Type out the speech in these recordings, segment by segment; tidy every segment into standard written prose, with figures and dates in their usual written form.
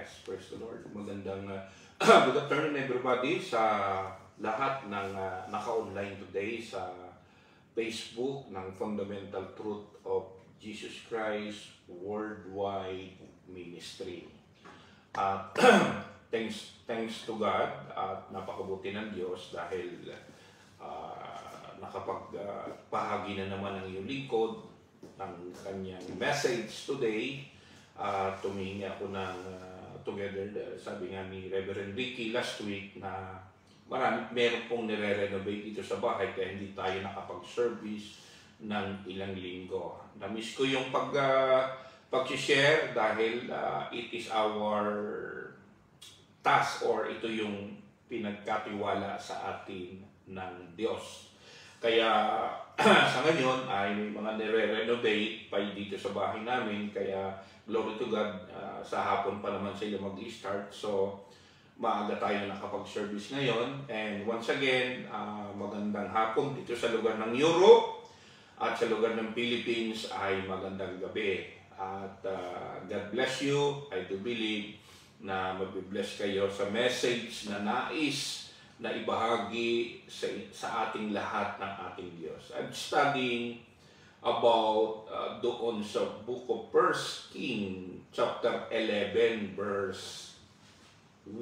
Yes, praise the Lord. Magandang good afternoon everybody sa lahat ng naka-online today sa Facebook ng Fundamental Truth of Jesus Christ Worldwide Ministry. At thanks to God at napakabuti ng Diyos dahil nakapagpahagi na naman ang iyong lingkod ng kanyang message today. Tumingi ako ng together, sabi nga ni Reverend Ricky last week na meron pong nire-renovate dito sa bahay kaya hindi tayo nakapag-service ng ilang linggo. Na-miss ko yung pag-share dahil it is our task or ito yung pinagkatiwala sa atin ng Diyos. Kaya sa ngayon ay may mga nire-renovate pa dito sa bahay namin kaya glory to God, sa hapon pa naman sila mag-start. So, maaga tayo nakapag-service ngayon. And once again, magandang hapon dito sa lugar ng Europe at sa lugar ng Philippines ay magandang gabi. At God bless you. I do believe na mabibless kayo sa message na nais na ibahagi sa ating lahat ng ating Diyos. I'm studying about doon sa book of 1 Kings chapter 11 verse 1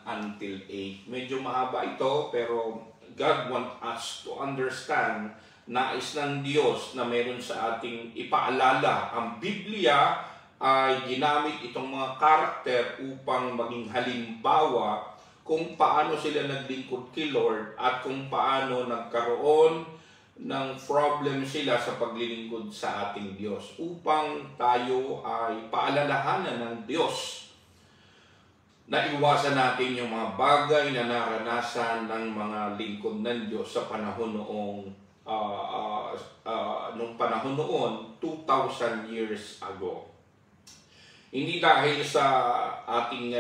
until 8. Medyo mahaba ito pero God wants us to understand nais ng Diyos na meron sa ating ipaalala. Ang Biblia ay ginamit itong mga karakter upang maging halimbawa kung paano sila naglingkod kay Lord at kung paano nagkaroon ng problem sila sa paglilingkod sa ating Diyos upang tayo ay paalalahanan ng Diyos na iwasan natin yung mga bagay na naranasan ng mga lingkod ng Diyos sa panahon nung panahon noon 2,000 years ago. Hindi dahil sa ating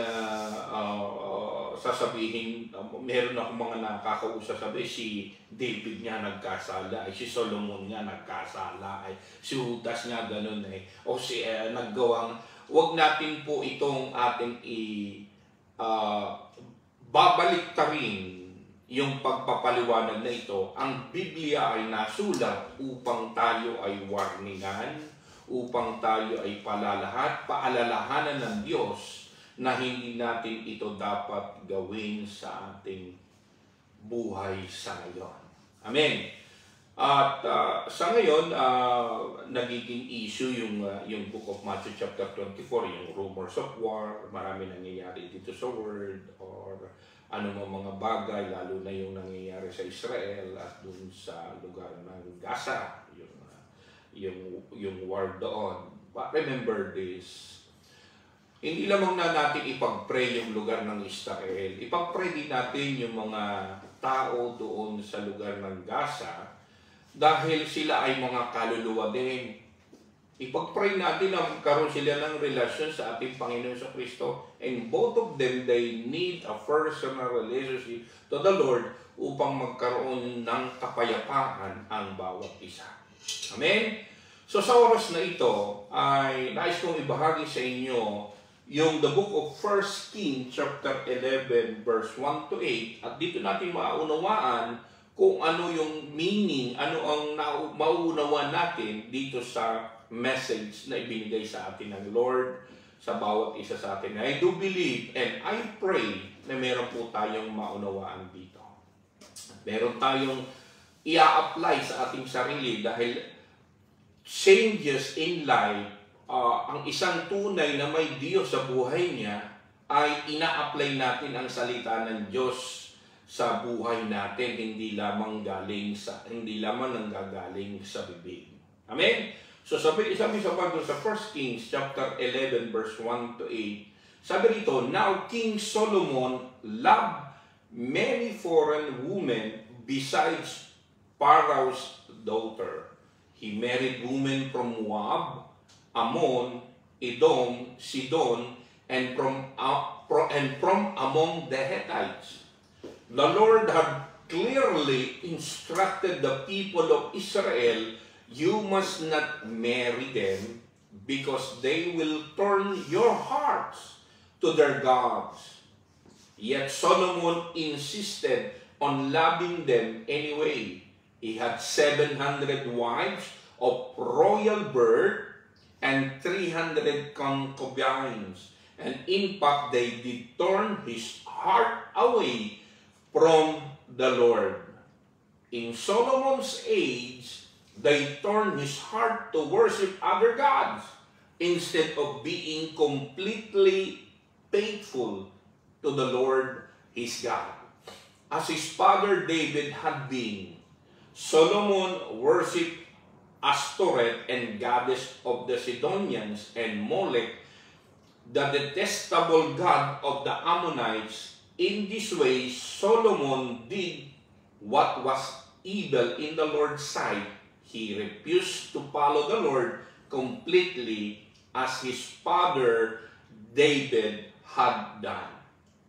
sasabihin, meron akong mga nakakausap, sabi, si David nga nagkasala, si Solomon nga nagkasala, si Judas nga ganun o si naggawang, wag natin po itong ating babaliktarin yung pagpapaliwanag na ito. Ang Biblia ay nasulat upang tayo ay warningan, upang tayo ay paalalahanan ng Diyos na hindi natin ito dapat gawin sa ating buhay sa ngayon. Amen. At sa ngayon, nagiging issue yung Book of Matthew chapter 24, yung rumors of war, marami nangyayari dito sa world, or ano mga bagay, lalo na yung nangyayari sa Israel at dun sa lugar ng Gaza, yung war doon. But remember this, hindi lamang na natin ipag-pray yung lugar ng Israel, ipag-pray din natin yung mga tao doon sa lugar ng Gaza dahil sila ay mga kaluluwa din. Ipag-pray natin na magkaroon sila ng relasyon sa ating Panginoon sa Kristo, and both of them, they need a personal relationship to the Lord upang magkaroon ng kapayapaan ang bawat isa. Amen? So sa oras na ito ay nais kong ibahagi sa inyo yung the book of 1 Kings chapter 11 verse 1 to 8, at dito natin maunawaan kung ano yung meaning, ano ang mauunawan natin dito sa message na ibinigay sa atin ng Lord sa bawat isa sa atin. I do believe and I pray na meron po tayong maunawaan dito. Meron tayong i-apply sa ating sarili dahil changes in life, ang isang tunay na may Diyos sa buhay niya ay ina-apply natin ang salita ng Diyos sa buhay natin, hindi lamang nanggagaling sa bibig. Amen? So sabi sa Bible sa 1 Kings chapter 11 verse 1 to 8, sabi rito, Now King Solomon loved many foreign women besides Pharaoh's daughter. He married women from Moab, Ammon, Edom, Sidon, and from among the Hittites. The Lord had clearly instructed the people of Israel, you must not marry them because they will turn your hearts to their gods. Yet Solomon insisted on loving them anyway. He had 700 wives of royal birth and 300 concubines. And in fact, they did turn his heart away from the Lord. In Solomon's age, they turned his heart to worship other gods instead of being completely faithful to the Lord his God. As his father David had been, Solomon worshipped Ashtoreth and goddess of the Sidonians, and Molech, the detestable god of the Ammonites. In this way, Solomon did what was evil in the Lord's sight. He refused to follow the Lord completely as his father David had done.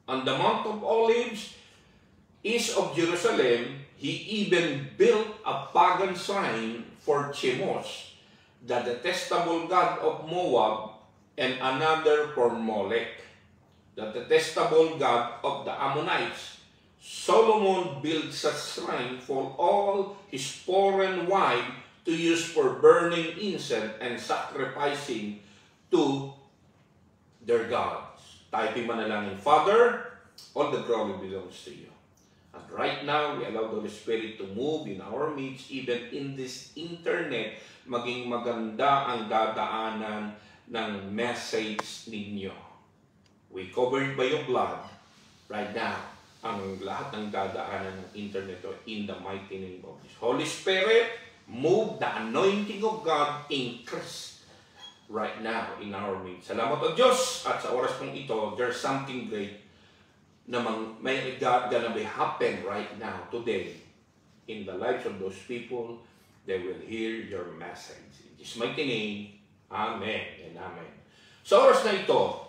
On the Mount of Olives, east of Jerusalem, he even built a pagan shrine for Chemosh, the detestable god of Moab, and another for Molech, the detestable god of the Ammonites. Solomon built such shrine for all his foreign wives to use for burning incense and sacrificing to their gods. Tayo manalangin. Father, all the glory belongs to you. And right now, we allow the Holy Spirit to move in our midst, even in this internet, maging maganda ang dadaanan ng message ninyo. We covered by your blood right now ang lahat ng dadaanan ng internet in the mighty name of Jesus. Holy Spirit, move the anointing of God, increase right now in our midst. Salamat o Diyos, at sa oras pong ito, there's something great na may gonna be happen right now, today, in the lives of those people. They will hear your message. In Jesus' mighty name, Amen and Amen. Sa oras na ito,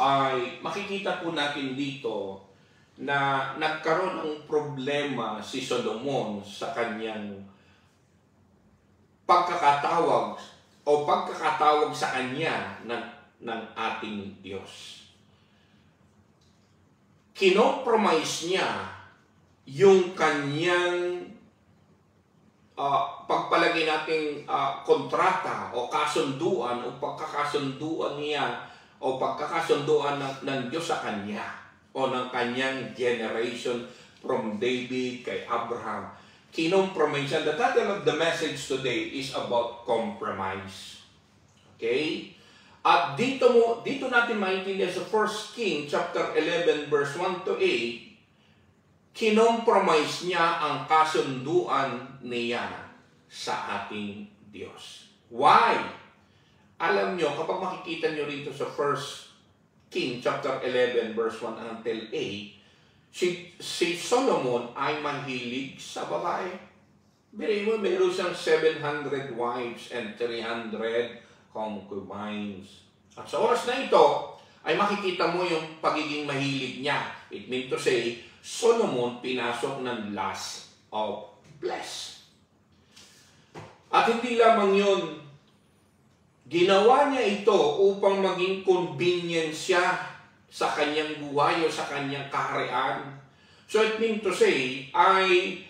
ay makikita po natin dito na nagkaroon ng problema si Solomon sa kanyang pagkakatawag o pagkakatawag sa kanya ng ating Diyos. Kinompromise niya yung kanyang pagpalagay nating kontrata o kasunduan o pagkakasunduan niya o pagkakasunduan ng Diyos sa kanya o ng kanyang generation from David kay Abraham. Kinompromise. The title of the message today is about compromise. Okay? At dito natin maintindihan sa 1 King chapter 11 verse 1 to 8, kinompromise niya ang kasunduan niya sa ating Diyos. Why? Alam nyo, kapag makikita nyo rito sa 1 King chapter 11 verse 1 until 8, si Solomon ay mahilig sa babae. Meron siyang 700 wives and 300 concubines. At sa oras na ito, ay makikita mo yung pagiging mahilig niya. It means to say, Solomon pinasok ng lust of flesh. At hindi lamang yun, ginawa niya ito upang maging convenience siya sa kanyang buhay o sa kanyang kaharian. So it means to say, ay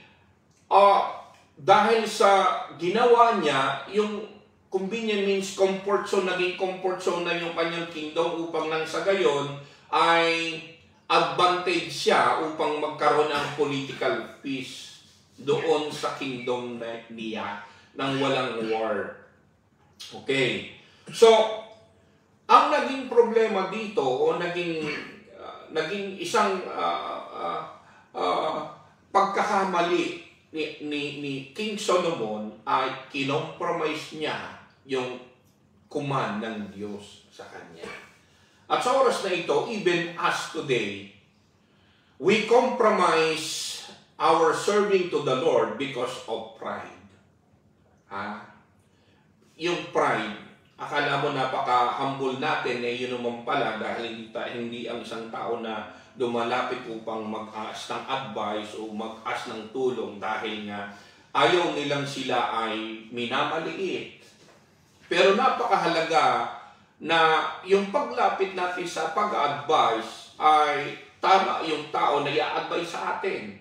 dahil sa ginawa niya, yung convenient means comfort zone, naging comfort zone na yung kanyang kingdom upang nang sa gayon ay advantage siya upang magkaroon ng political peace doon sa kingdom niya nang walang war. Okay. So, ang naging problema dito o naging isang pagkakamali ni King Solomon ay kinompromise niya yung command ng Diyos sa kanya. At sa oras na ito, even as today, we compromise our serving to the Lord because of pride. Yung pride, akala mo napaka-humble natin, yun naman pala dahil hindi ang isang tao na lumalapit upang mag-ask ng advice o mag-ask ng tulong dahil nga ayaw nilang sila ay minamaliit. Pero napakahalaga na yung paglapit natin sa pag-advise ay tama yung tao na i-advise sa atin.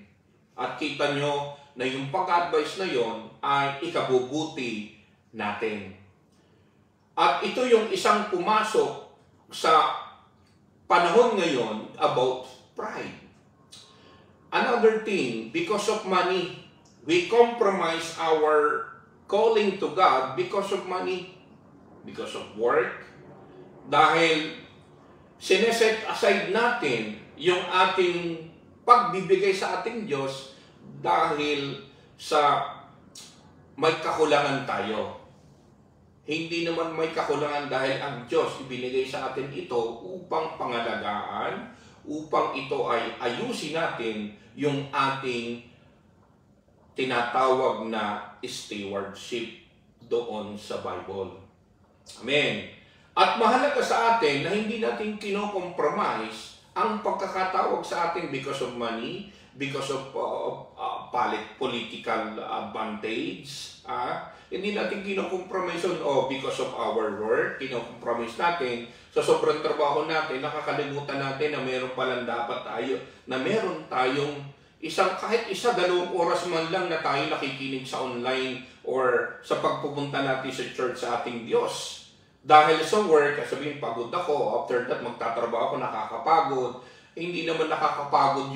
At kita nyo na yung pag-advise na yon ay ikabubuti natin. At ito yung isang pumasok sa panahon ngayon about pride. Another thing, because of money, we compromise our calling to God because of money, because of work, dahil sineset aside natin yung ating pagbibigay sa ating Diyos dahil sa may kakulangan tayo. Hindi naman may kakulangan dahil ang Diyos ibinigay sa atin ito upang pangalagaan, upang ito ay ayusin natin yung ating tinatawag na stewardship doon sa Bible. Amen. At mahalaga sa atin na hindi natin kino-compromise ang pagkakatawag sa atin because of money, because of political advantage. Hindi natin kino-compromise because of our work, kino-compromise natin sa sobrang trabaho natin, nakakalimutan natin na meron palang dapat tayo, na meron tayong kahit isa, 2 oras man lang na tayo nakikinig sa online or sa pagpupunta natin sa church sa ating Diyos. Dahil sa work, sabihin pagod ako, after that magtatrabaho ako, nakakapagod. Hindi naman nakakapagod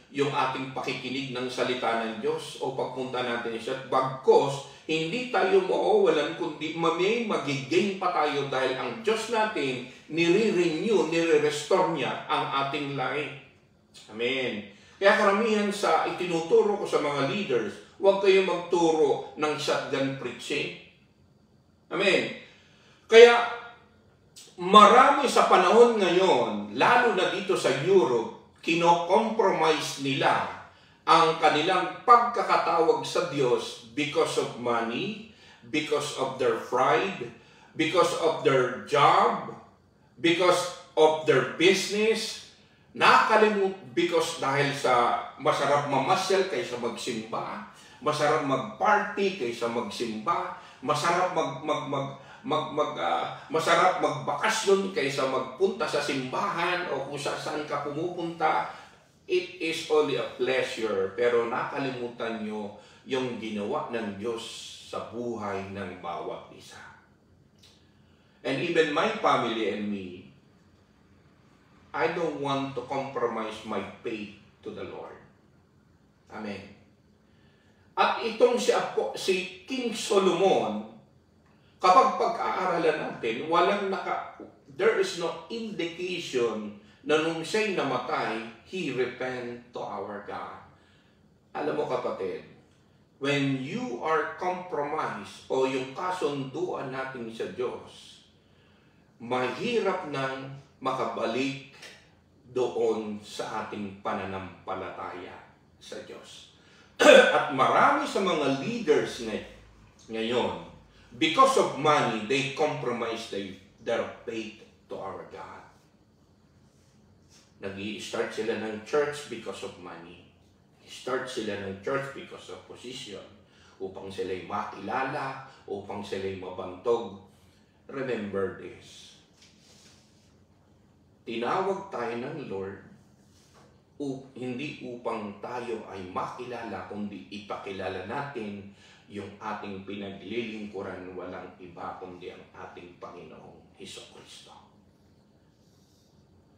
yung ating pakikinig ng salita ng Diyos o pagpunta natin siya. Bagkos, hindi tayo mawawalan kundi may magigain pa tayo dahil ang Diyos natin nire-renew, nire-restore niya ang ating life. Amen. Kaya karamihan sa itinuturo ko sa mga leaders, huwag kayong magturo ng shotgun preaching. Amen. Kaya marami sa panahon ngayon, lalo na dito sa Europe, kino-compromise nila ang kanilang pagkakatawag sa Diyos because of money, because of their pride, because of their job, because of their business, because dahil sa masarap mamasyal kaysa magsimba, masarap magparty kaysa magsimba, masarap masarap magbakasyon kaysa magpunta sa simbahan o kung saan ka pumupunta. It is only a pleasure, pero nakalimutan nyo yung ginawa ng Diyos sa buhay ng bawat isa. And even my family and me, I don't want to compromise my faith to the Lord. Amen. At itong si King Solomon, kapag pag-aaralan natin, there is no indication na nung siya'y namatay, he repent to our God. Alam mo kapatid, when you are compromised o yung kasunduan natin sa Diyos, mahirap nang makabalik doon sa ating pananampalataya sa Diyos. At marami sa mga leaders ngayon, because of money, they compromise their faith to our God. Nag-i-start sila ng church because of money. Start sila ng church because of position. Upang sila'y makilala, upang sila'y mabantog. Remember this. Tinawag tayo ng Lord hindi upang tayo ay makilala, kundi ipakilala natin yung ating pinaglilingkuran, walang iba kundi ang ating Panginoong Hesukristo.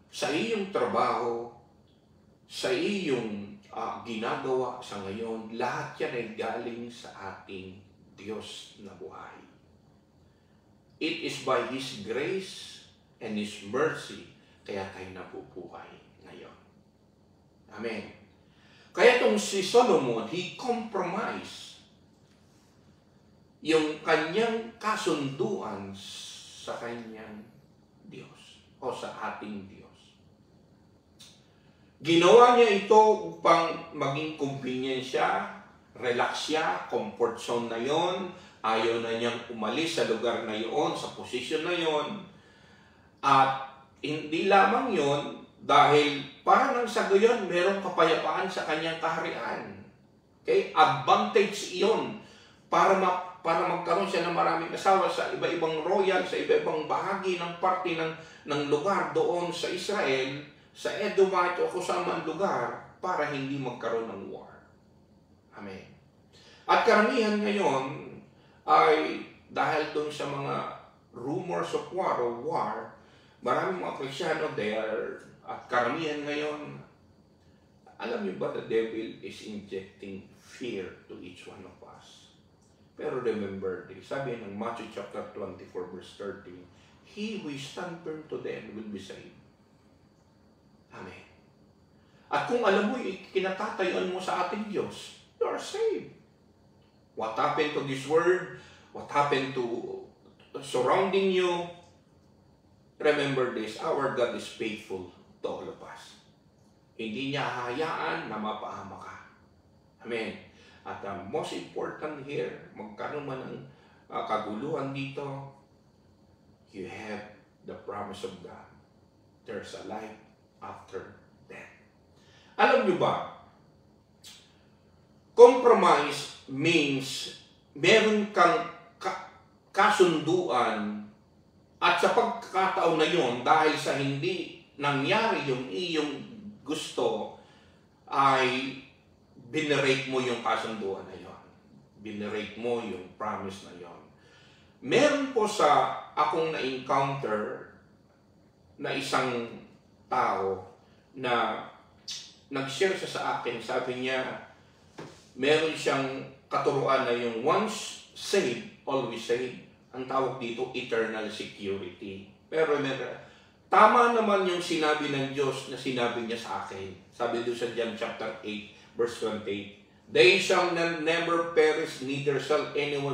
Sa iyong trabaho, sa iyong ginagawa sa ngayon, lahat yan ay galing sa ating Diyos na buhay. It is by His grace and His mercy kaya tayo nabubuhay ngayon. Amen. Kaya itong si Solomon, he compromised yung kanyang kasunduan sa kanyang Diyos o sa ating Diyos. Ginawa niya ito upang maging convenient siya, relax siya, comfort zone na yon, ayaw na niyang umalis sa lugar na yon, sa posisyon na yon. At hindi lamang yon, dahil para nang sa gayon, merong kapayapaan sa kanyang kaharian. Okay? Advantage iyon para para magkaroon siya ng maraming asawa sa iba-ibang royal, sa iba-ibang bahagi ng parte ng lugar doon sa Israel, sa Edomite o kung saan man lugar, para hindi magkaroon ng war. Amen. At karamihan ngayon ay dahil doon sa mga rumors of war o war, maraming mga Kristyano there, at karamihan ngayon, alam niyo ba, the devil is injecting fear to each one of us. Pero remember this, sabi ng Matthew chapter 24 verse 13, he who stand firm to them will be saved. Amen. At kung alam mo, kinatatayuan mo sa ating Diyos, you are saved. What happened to this world? What happened to surrounding you? Remember this, our God is faithful to all of us. Hindi niya hahayaan na mapahama ka. Amen. At most important here, magkaroon man ng kaguluhan dito, you have the promise of God. There's a life after death. Alam niyo ba, compromise means meron kang kasunduan at sa pagkakataon na yun, dahil sa hindi nangyari yung iyong gusto, ay binerate mo yung kasunduan na yun. Binerate mo yung promise na yun. Meron po sa akong na-encounter na isang tao na nag-share siya sa akin. Sabi niya, meron siyang katuruan na yung once saved, always saved. Ang tawag dito, eternal security. Pero remember, tama naman yung sinabi ng Diyos na sinabi niya sa akin. Sabi doon sa John chapter 8, verse 28, they shall never perish, neither shall anyone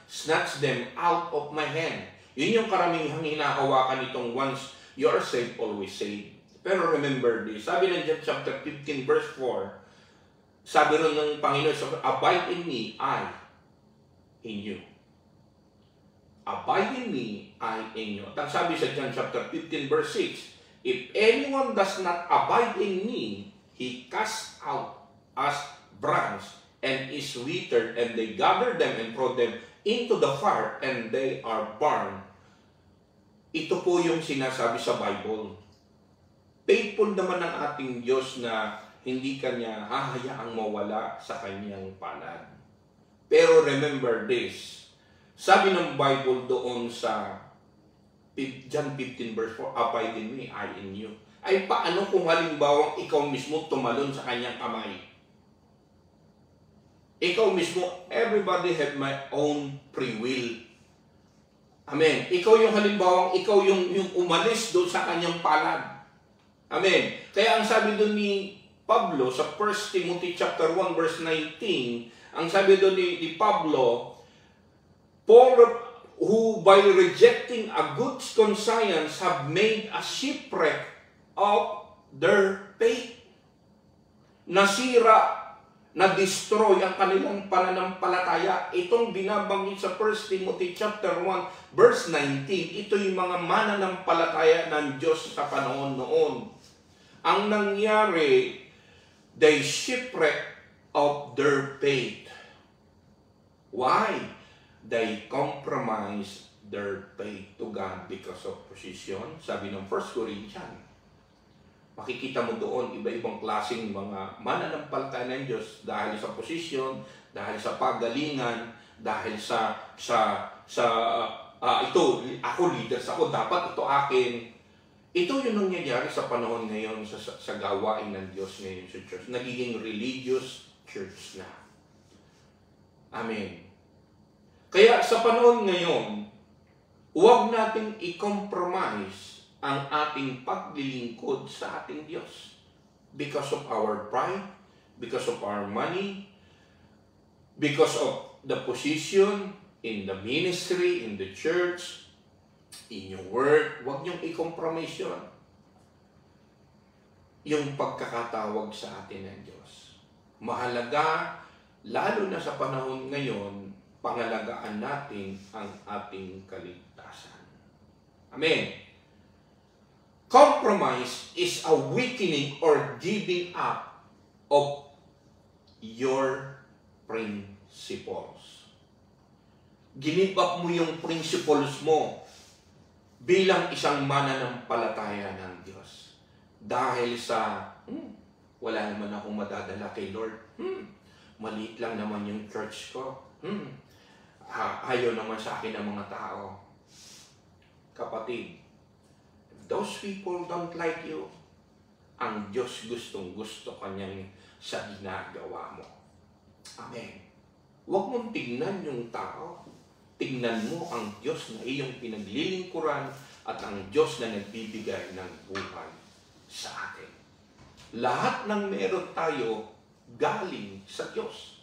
snatch them out of my hand. Yun yung karamihang hinahawakan itong once you are saved, always saved. Pero remember this, sabi ng John chapter 15, verse 4, sabi rin ng Panginoon, abide in me, I in you. Abide in me, I in you. At sabi sa John chapter 15, verse 6, if anyone does not abide in me, he casts out as branch and is withered, and they gather them and throw them into the fire, and they are burned. Ito po yung sinasabi sa Bible. Faithful naman ang ating Diyos na hindi kanya hahayaang mawala sa kanyang palad. Pero remember this, sabi ng Bible doon sa John 15 verse 4, abide in me, I in you. Ay paano kung halimbawa ikaw mismo tumalon sa kanyang kamay? Ikaw mismo, everybody have my own free will. Amen. Ikaw yung halimbawa, ikaw yung umalis doon sa kanyang palad. Amen. Kaya ang sabi doon ni Pablo sa 1 Timothy chapter 1 verse 19, ang sabi doon ni Pablo, Paul, who by rejecting a good conscience have made a shipwreck of their faith. Nasira, na-destroy ang kanilang pananampalataya. Itong binabanggit sa 1 Timothy chapter 1 verse 19, ito yung mga mananampalataya ng Diyos sa panahon noon. Ang nangyari, they shipwreck of their faith. Why? They compromise their faith to God because of position. Sabi ng 1 Corinthians, makikita mo doon iba-ibang klaseng mga mananampalataya ng Diyos dahil sa posisyon, dahil sa pagalingan, dahil ito, ako leaders ako, dapat ito akin. Ito yung nangyayari sa panahon ngayon sa gawain ng Diyos ngayon sa church. Nagiging religious church na. Amen. Kaya sa panahon ngayon, huwag nating i-compromise ang ating paglilingkod sa ating Diyos. Because of our pride, because of our money, because of the position in the ministry, in the church, in your work, huwag niyong i-compromise yun. Yung pagkakatawag sa atin ng Diyos. Mahalaga, lalo na sa panahon ngayon, pangalagaan natin ang ating kaligtasan. Amen. Compromise is a weakening or giving up of your principles. Ginip up mo yung principles mo bilang isang mananampalataya ng Diyos. Dahil sa, wala naman akong madadala kay Lord. Maliit lang naman yung church ko. Ayaw naman sa akin ng mga tao. Kapatid, if those people don't like you, ang Diyos gustong-gusto kanyang sa ginagawa mo. Amen. Huwag mong tignan yung tao. Tignan mo ang Diyos na iyong pinaglilingkuran at ang Diyos na nagbibigay ng buhay sa atin. Lahat ng meron tayo galing sa Diyos.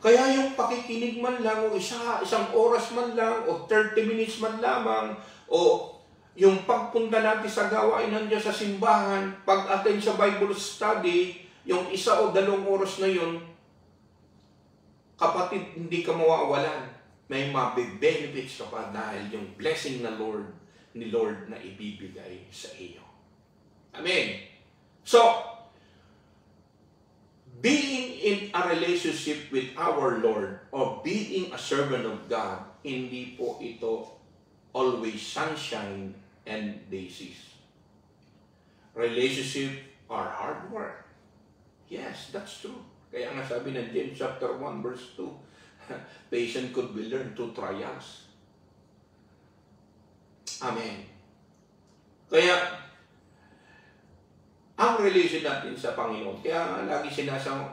Kaya yung pakikinig man lang o isang oras man lang o 30 minutes man lamang o yung pagpunta natin sa gawain ng Diyos sa simbahan, pag-attend sa Bible study, yung 1 o 2 oras na yun, kapatid, hindi ka mawawalan. May mabe-benefits ka pa dahil yung blessing na ni Lord na ibibigay sa iyo. Amen. So, being in a relationship with our Lord or being a servant of God, hindi po ito always sunshine and daisies. Relationship are hard work. Yes, that's true. Kaya nga sabi ng James chapter 1 verse 2, patience could be learned through trials. Amen. Kaya, ang relation natin sa Panginoon, kaya lagi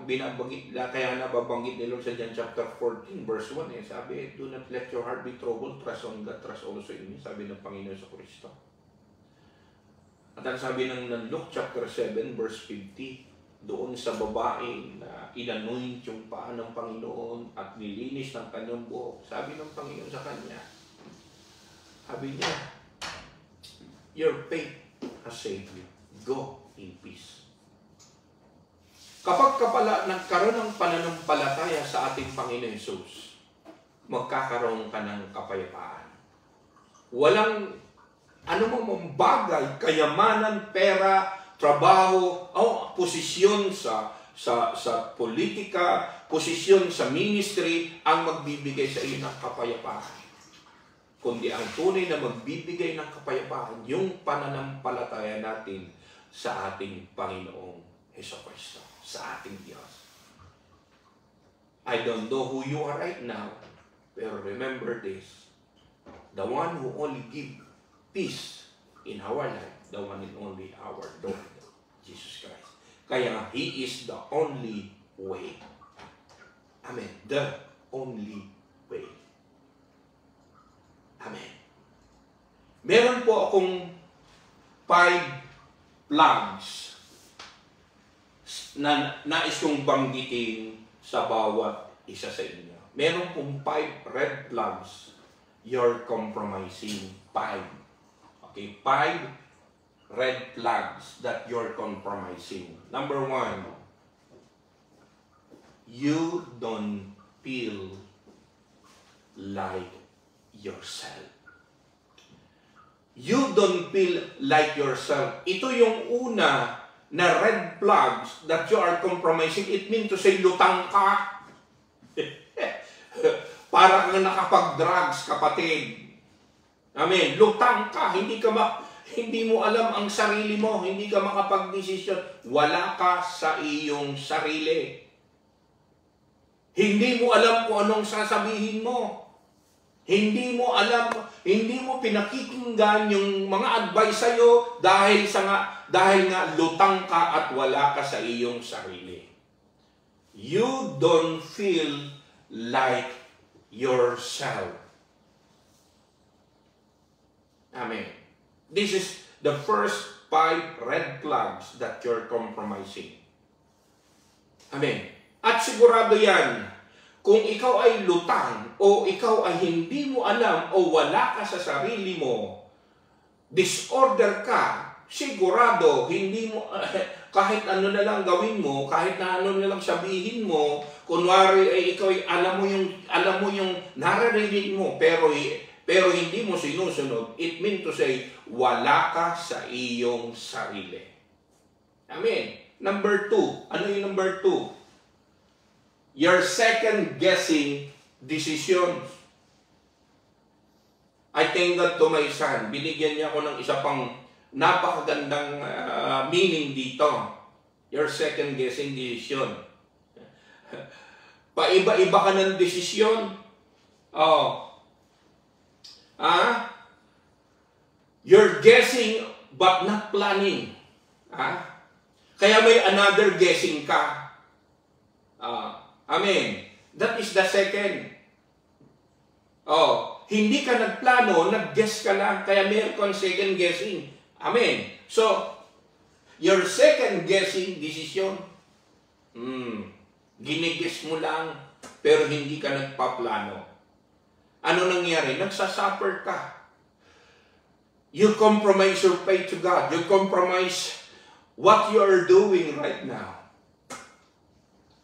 binabanggit, kaya nababanggit ni Lord sa John chapter 14 verse 1, sabi, do not let your heart be troubled, trust on God, trust also in me, sabi ng Panginoon sa Kristo. At ang sabi ng Luke chapter 7 verse 50, doon sa babae na inanoint yung paa ng Panginoon at nilinis ng kanyang buhok, sabi ng Panginoon sa kanya, sabi niya, your faith has saved you. Go in peace. Kapag pala nagkaroon ng pananampalataya sa ating Panginoon Jesus, magkakaroon ka ng kapayapaan. Walang anumang bagay, kayamanan, pera, trabaho, o posisyon sa politika, posisyon sa ministry ang magbibigay sa iyo ng kapayapaan. Kundi ang tunay na magbibigay ng kapayapaan, yung pananampalataya natin sa ating Panginoong Jesucristo, sa ating Diyos. I don't know who you are right now, pero remember this, the one who only gives peace in our life, the one and only our Lord, Jesus Christ. Kaya He is the only way. Amen. The only way. Amen. Meron po akong 5 plugs na nais kong banggitin sa bawat isa sa inyo. Meron pong 5 red plugs you're compromising. 5. Okay, 5 red flags that you're compromising. Number 1, you don't feel like yourself. You don't feel like yourself. Ito yung una na red flags that you are compromising. It means to say, lutang ka. Para kang nakapag-drugs, kapatid. Amen. Lutang ka. Hindi mo alam ang sarili mo. Hindi ka makapag-desisyon. Wala ka sa iyong sarili. Hindi mo alam kung anong sasabihin mo. Hindi mo alam, hindi mo pinakikinggan yung mga advice sa'yo dahil nga lutang ka at wala ka sa iyong sarili. You don't feel like yourself. Amen. This is the first 5 red flags that you're compromising. Amen. At sigurado yan, kung ikaw ay lutang o ikaw ay hindi mo alam o wala ka sa sarili mo, disorder ka, sigurado hindi mo, kahit ano na lang gawin mo, kahit na ano na lang sabihin mo, kunwari ay ikaw ay alam mo yung naririnig mo, pero hindi mo sinusunod, it means to say, wala ka sa iyong sarili. Amen. Number 2. Ano yung number 2? You're second-guessing decisions. I thank God to my son. Binigyan niya ako ng isa pang napakagandang meaning dito. Your second guessing decision. Paiba-iba ka ng desisyon. You're guessing but not planning. Kaya may another guessing ka. Amen. That is the second. Hindi ka nagplano, nag-guess ka lang, kaya meron kang second guessing. Amen. So, your second guessing decision, ginigess mo lang, pero hindi ka nagpaplano. Ano nangyari? Nagsasuffer ka. You compromise your faith to God. You compromise what you are doing right now.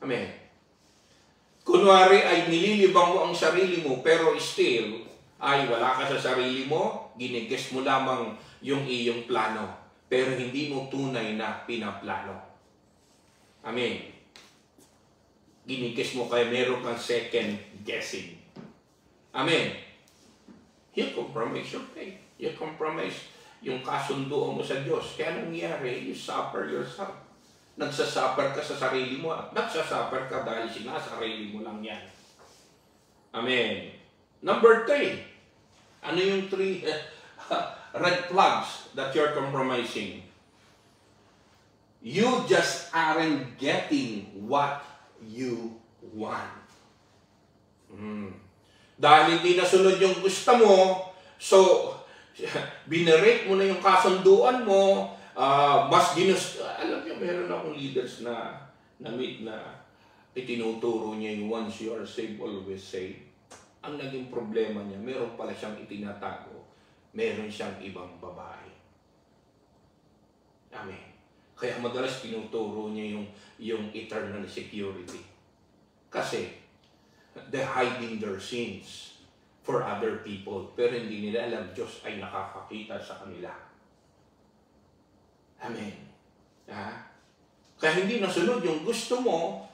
Amen. Kunwari ay nililibang mo ang sarili mo, pero still, ay wala ka sa sarili mo, ginigess mo lamang yung iyong plano, pero hindi mo tunay na pinaplano. Amen. Ginigess mo kaya meron kang second guessing. Amen. You compromise your faith. You compromise yung kasunduan mo sa Diyos. Kaya nangyari, you suffer yourself. Nagsasuffer ka sa sarili mo at nagsasuffer ka dahil sinasarili mo lang yan. Amen. Number 3. Ano yung 3 red flags that you're compromising? You just aren't getting what you want. Dahil hindi nasunod yung gusto mo, so binirate mo na yung kasunduan mo, alam niyo, meron akong leaders na na-meet na itinuturo niya yung once you are saved, always saved. Ang naging problema niya, meron pala siyang itinatago, meron siyang ibang babae. Amen. Kaya madalas tinuturo niya yung eternal security. Kasi, they're hiding their sins for other people, pero hindi nila alam, Diyos ay nakakakita sa kanila. Amen. Kaya hindi nasunod yung gusto mo,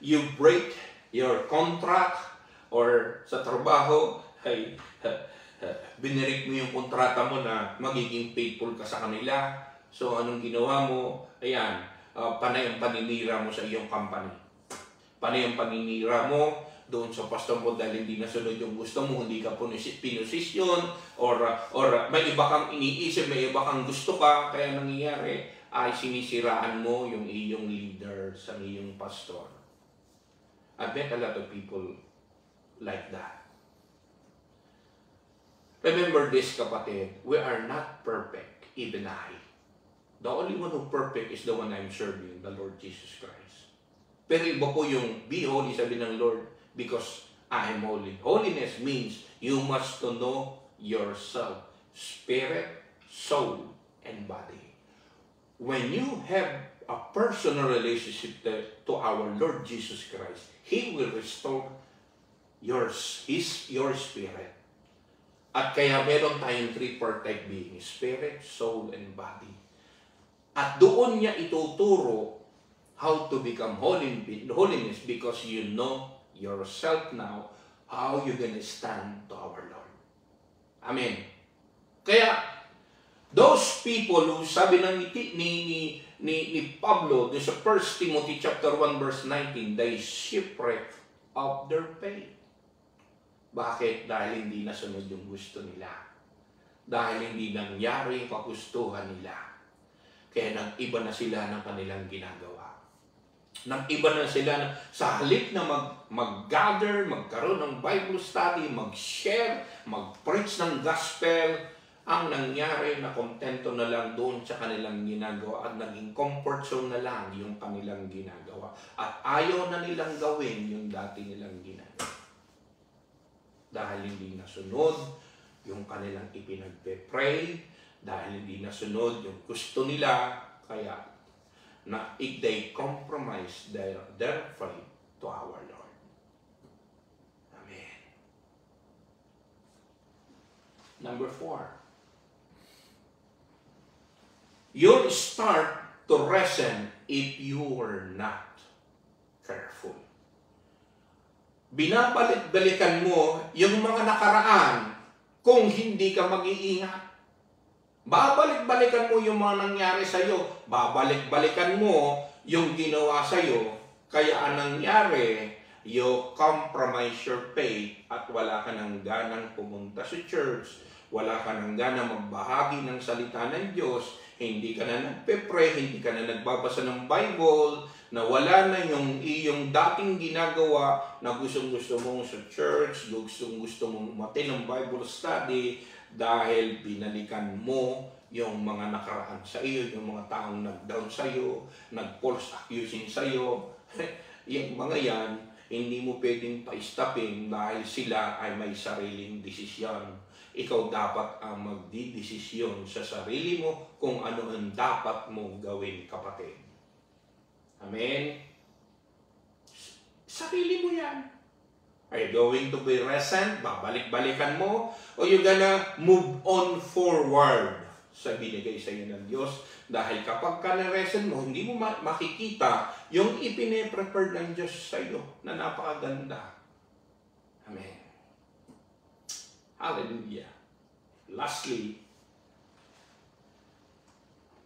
you break your contract, or sa trabaho, ay binirik mo yung kontrata mo na magiging faithful ka sa kanila. So, anong ginawa mo? Ayan, panay ang paninira mo sa iyong company. Panay ang paninira mo doon sa pastor mo dahil hindi nasunod yung gusto mo, hindi ka pinosisyon, or may iba kang iniisip, may iba kang gusto ka, kaya nangyayari ay sinisiraan mo yung iyong leader sa iyong pastor. I bet a lot of people like that. Remember this, kapatid, we are not perfect, even I. The only one who perfect is the one I'm serving, the Lord Jesus Christ. Pero iba po yung be holy, sabi ng Lord, because I am holy. Holiness means you must to know yourself, spirit, soul, and body. When you have a personal relationship to our Lord Jesus Christ, He will restore your spirit. At kaya meron tayong tripartite being, spirit, soul, and body. At doon niya ituturo how to become holiness, because you know yourself now, how you're gonna stand to our Lord. Amen. Kaya, those people who sabi ng ni Pablo sa 1 Timothy chapter 1 verse 19, they shipwreck of their faith. Bakit? Dahil hindi nasunod yung gusto nila. Dahil hindi nangyari yung kagustuhan nila. Kaya nag-iba na sila ng kanilang ginagawa. Nag-iba na sila sa halip na mag-gather, magkaroon ng Bible study, mag-share, mag-preach ng gospel, ang nangyari na kontento na lang doon sa kanilang ginagawa at naging comfort zone na lang yung kanilang ginagawa. At ayaw na nilang gawin yung dati nilang ginagawa. Dahil hindi nasunod yung kanilang ipinagpe-pray, dahil hindi nasunod yung gusto nila, kaya na they compromise their faith to our Lord. Amen. Number 4. You'll start to resent if you were not careful. binabalik-balikan mo yung mga nakaraan kung hindi ka mag-iingat. Babalik-balikan mo yung mga nangyari sa'yo. Babalik-balikan mo yung ginawa sa'yo. Kaya anong nangyari, you compromise your faith at wala ka nang ganang pumunta sa church. Wala ka nang ganang magbahagi ng salita ng Diyos. Hindi ka na nagpe-pray, hindi ka na nagbabasa ng Bible, na wala na yung iyong dating ginagawa na gustong-gusto mong sa church, gustong-gusto mong matin ng Bible study dahil binalikan mo yung mga nakaraan sa iyo, yung mga taong nag-down sa iyo, nag-false accusing sa iyo. Yung mga yan, hindi mo pwedeng pa-stopin dahil sila ay may sariling desisyon. Ikaw dapat ang magdidesisyon sa sarili mo kung ano ang dapat mong gawin, kapatid. Amen? Sarili mo yan. Are you going to be resent? Babalik-balikan mo? O you gonna move on forward sa binigay sa iyo ng Diyos? Dahil kapag ka na-resent mo, hindi mo makikita yung ipine-prepare ng Diyos sa iyo na napakaganda. Amen. Hallelujah. Lastly,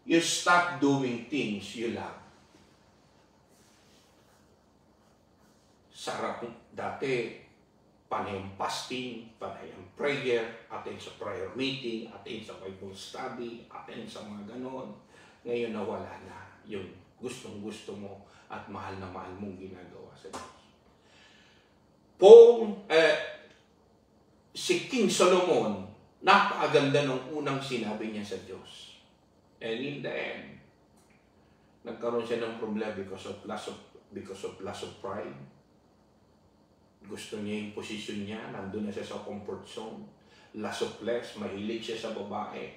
you stop doing things you love. Sarap dati, panay ang fasting, panay ang prayer, atin sa prayer meeting, atin sa Bible study, atin sa mga ganon. Ngayon nawala na yung gustong-gusto mo at mahal na mahal mong ginagawa sa Diyos. Si King Solomon, napakaganda ng unang sinabi niya sa Diyos. And in the end, nagkaroon siya ng problema because of loss of pride. Gusto niya yung posisyon niya, nandun na siya sa comfort zone. Loss of flesh, mahilig siya sa babae.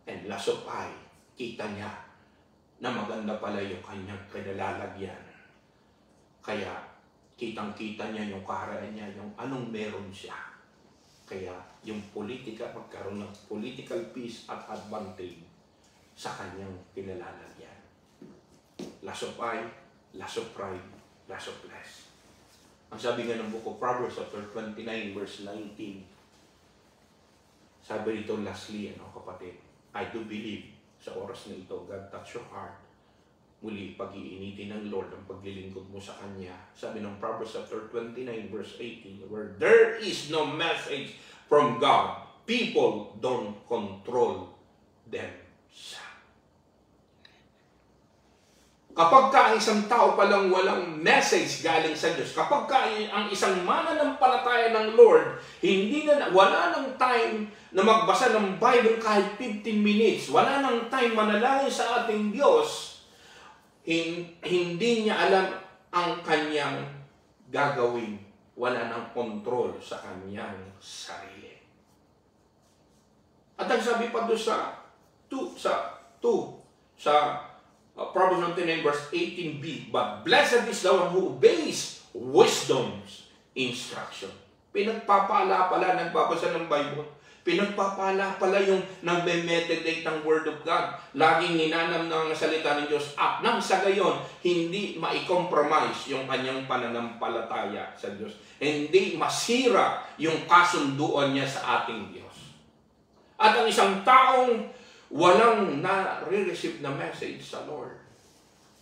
And loss of eye, kita niya na maganda pala yung kanyang kinalalagyan. Kaya, kitang-kita niya yung kaharaan niya, yung anong meron siya. Kaya, yung politika, magkaroon ng political peace at advantage sa kanyang kinalalagyan. Loss of eye, loss of pride, loss of flesh. Ang sabi nga ng book of Proverbs, chapter 29, verse 19, sabi rito, lastly, kapatid, I do believe sa oras na ito, God touch your heart. Muli, pag-iinitin ng Lord ang paglilingkod mo sa Kanya. Sabi ng Proverbs, chapter 29, verse 18, where there is no message from God, people don't control themselves. Kapag ka ang isang tao palang walang message galing sa Diyos, kapag ka ang isang mananampalataya ng Lord, wala nang time na magbasa ng Bible kahit 15 minutes, wala nang time manalangin sa ating Diyos, hindi niya alam ang kanyang gagawin. Wala nang control sa kanyang sarili. At ang sabi pa doon sa Proverbs 29 verse 18b, but blessed is the one who obeys wisdom's instruction. Pinagpapala pala nagbabasa ng Bible. Pinagpapala pala yung nagme-meditate ng Word of God. Laging ninanam ng salita ng Diyos at nang sa gayon, hindi ma-compromise yung kanyang pananampalataya sa Diyos. Hindi masira yung kasunduan niya sa ating Diyos. At ang isang taong walang na-receive na message sa Lord,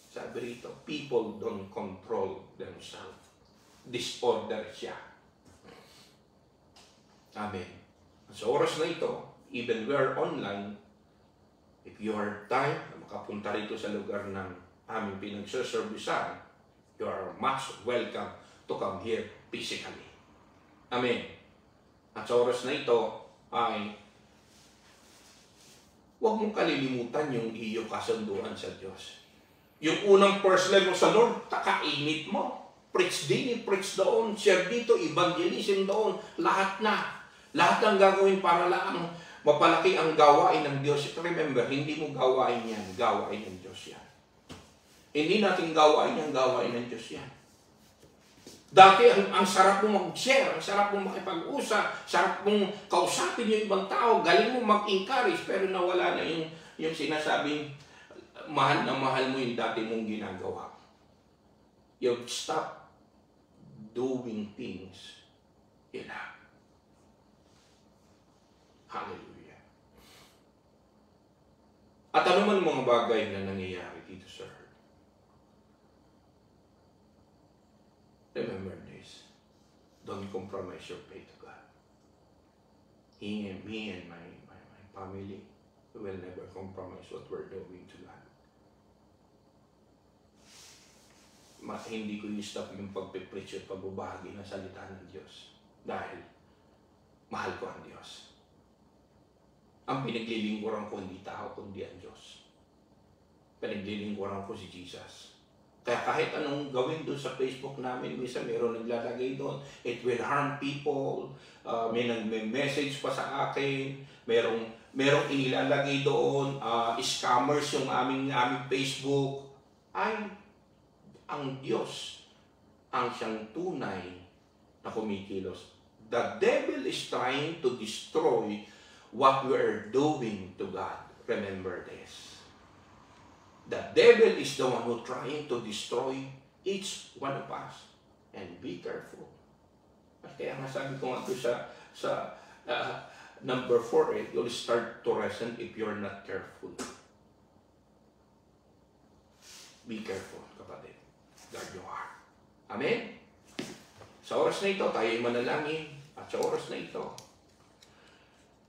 sabi rito, people don't control themselves. Disorder siya. Amen. Sa oras na ito, even we are online, if you are time na makapunta rito sa lugar ng aming pinagsaservisan, you are much welcome to come here physically. Amen. At sa oras na ito ay huwag mong kalilimutan yung iyong kasunduan sa Diyos. Yung unang first level sa Lord, takainit mo. Preach din, preach doon, share dito, evangelism doon, lahat na. Lahat ng gagawin para lang mapalaki ang gawain ng Diyos. Remember, hindi mo gawain yan, gawain ng Diyos yan. Hindi natin gawain yan, gawain ng Diyos yan. Dati, ang sarap mong mag-share, ang sarap mong makipag-usap, sarap mong kausapin yung ibang tao, galing mong mag-encourage, pero nawala na yung sinasabing mahal na mahal mo yung dati mong ginagawa. You stop doing things in Him. Hallelujah. At ano man mga bagay na nangyayari dito sa earth, remember this. Don't compromise your faith to God. Me and my family will never compromise what we're doing to God. Hindi ko i-stop yung pagpipreach at pagbabahagi ng salita ng Diyos. Dahil mahal ko ang Diyos. Ang pinaglilingkuran ko hindi tao, kundi ang Diyos. Pinaglilingkuran ko si Jesus. Kaya kahit anong gawin doon sa Facebook namin, minsan meron naglalagay doon, it will harm people, may nagme-message pa sa akin, merong inilalagay doon, scammers yung aming Facebook. Ang Diyos ang siyang tunay na kumikilos. The devil is trying to destroy what we are doing to God. Remember this. The devil is the one who trying to destroy each one of us. And be careful. At kaya nga sabi ko nga sa number 4, you'll start to resent if you're not careful. Be careful, kapatid. Guard your heart. Amen? Sa oras na ito, tayo ay manalangin. At sa oras na ito,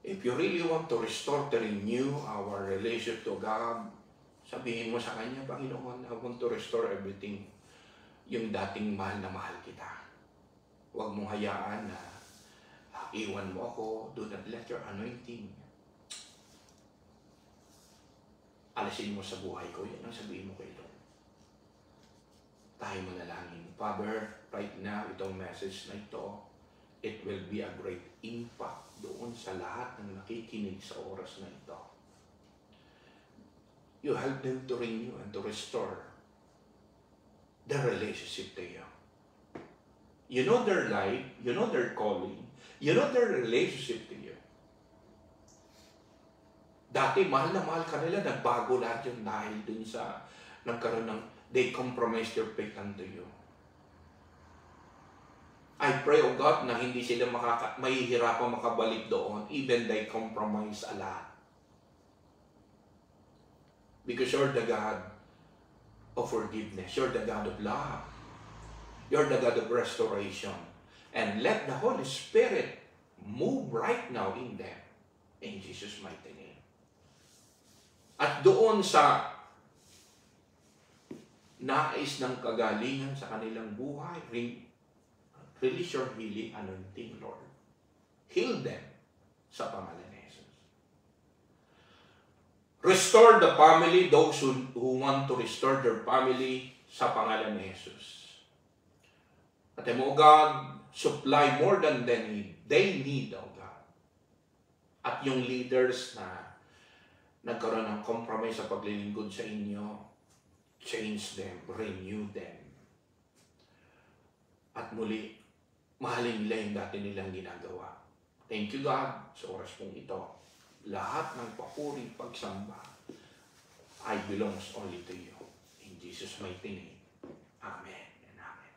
if you really want to restore, to renew our relationship to God, sabihin mo sa Kanya, Panginoon, I want to restore everything. Yung dating mahal na mahal kita. Huwag mong hayaan na iwan mo ako. Do not let your anointing alasin mo sa buhay ko. Yan ang sabihin mo kay Lord. Tayo manalangin. Father, right now, itong message na ito, it will be a great impact doon sa lahat ng nakikinig sa oras na ito. You help them to renew and to restore their relationship to you. You know their life, you know their calling, you know their relationship to you. Dati, mahal na mahal ka nila, nagbago lahat yun dahil dun sa nagkaroon ng they compromised their faith unto you. I pray, O God, na hindi sila mahihirapan makabalik doon, even they compromise a lot. Because you're the God of forgiveness. You're the God of love. You're the God of restoration. And let the Holy Spirit move right now in them. In Jesus' mighty name. At doon sa nais ng kagalingan sa kanilang buhay, release your healing anointing, Lord. Heal them sa pangalan ni Jesus. Restore the family, those who want to restore their family sa pangalan ni Jesus. At mo, God, supply more than they need, O God. At yung leaders na nagkaroon ng compromise sa paglilingkod sa inyo, change them, renew them. At muli, mahalin nila yung dati nilang ginagawa. Thank you, God, sa oras pong ito. Lahat ng papuri, pagsamba, I belongs only to you. In Jesus' mighty name. Amen and amen.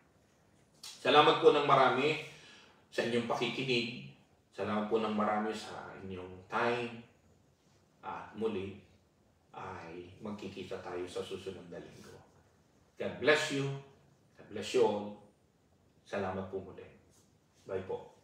Salamat po ng marami sa inyong pakikinig. Salamat po ng marami sa inyong time. At muli, ay magkikita tayo sa susunod na linggo. God bless you. God bless you all. Salamat po muli. Bye po.